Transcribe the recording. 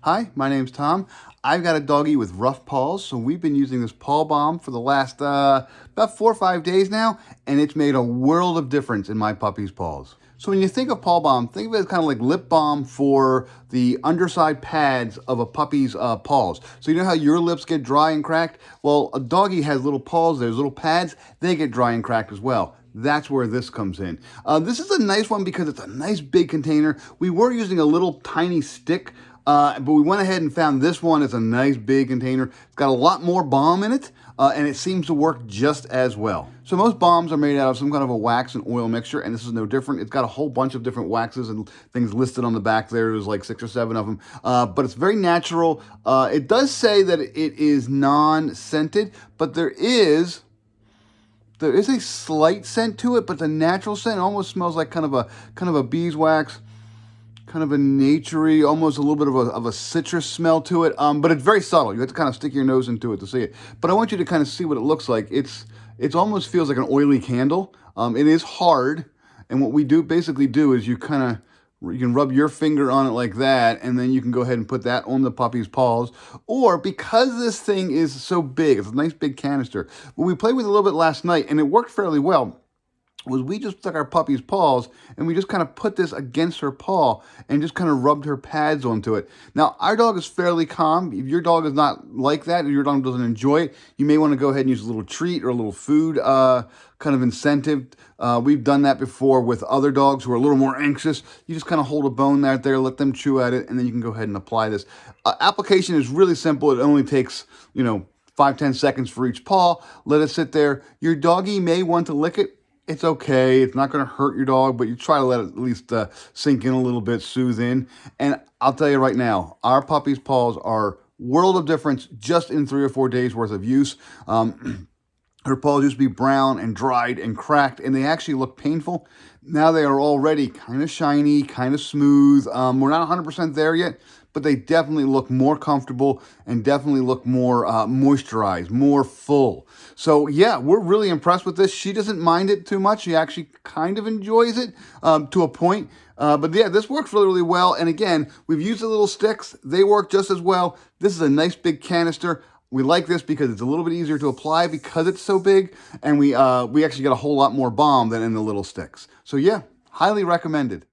Hi, my name's Tom. I've got a doggy with rough paws, so we've been using this Paw Balm for the last about 4 or 5 days now, and it's made a world of difference in my puppy's paws. So when you think of Paw Balm, think of it as kind of like lip balm for the underside pads of a puppy's paws. So you know how your lips get dry and cracked? Well, a doggy has little paws, there's little pads, they get dry and cracked as well. That's where this comes in. This is a nice one because it's a nice big container. We were using a little tiny stick, but we went ahead and found this one. It's a nice big container. It's got a lot more balm in it, and it seems to work just as well. So most balms are made out of some kind of a wax and oil mixture, and this is no different. It's got a whole bunch of different waxes and things listed on the back there. There's like 6 or 7 of them, but it's very natural. It does say that it is non-scented, but there is a slight scent to it, but the natural scent almost smells like kind of a beeswax, kind of a naturey, almost a little bit of a citrus smell to it. But it's very subtle. You have to kind of stick your nose into it to see it. But I want you to kind of see what it looks like. It almost feels like an oily candle. It is hard, and what we basically do is you can rub your finger on it like that, and then you can go ahead and put that on the puppy's paws. Or because this thing is so big, it's a nice big canister. When we played with it a little bit last night, and it worked fairly well, was we just took our puppy's paws and we just kind of put this against her paw and just kind of rubbed her pads onto it. Now, our dog is fairly calm. If your dog is not like that, or your dog doesn't enjoy it, you may want to go ahead and use a little treat or a little food kind of incentive. We've done that before with other dogs who are a little more anxious. You just kind of hold a bone out there, let them chew at it, and then you can go ahead and apply this. Application is really simple. It only takes, 5-10 seconds for each paw. Let it sit there. Your doggy may want to lick it. It's okay. It's not going to hurt your dog, but you try to let it at least sink in a little bit, soothe in. And I'll tell you right now, our puppy's paws are world of difference just in 3 or 4 days worth of use. Her paws used to be brown and dried and cracked, and they actually look painful. Now they are already kind of shiny, kind of smooth. We're not 100% there yet, but they definitely look more comfortable and definitely look more moisturized, more full. So yeah, we're really impressed with this. She doesn't mind it too much. She actually kind of enjoys it to a point. But yeah, this works really, really well. And again, we've used the little sticks. They work just as well. This is a nice big canister. We like this because it's a little bit easier to apply because it's so big, and we actually get a whole lot more balm than in the little sticks. So yeah, highly recommended.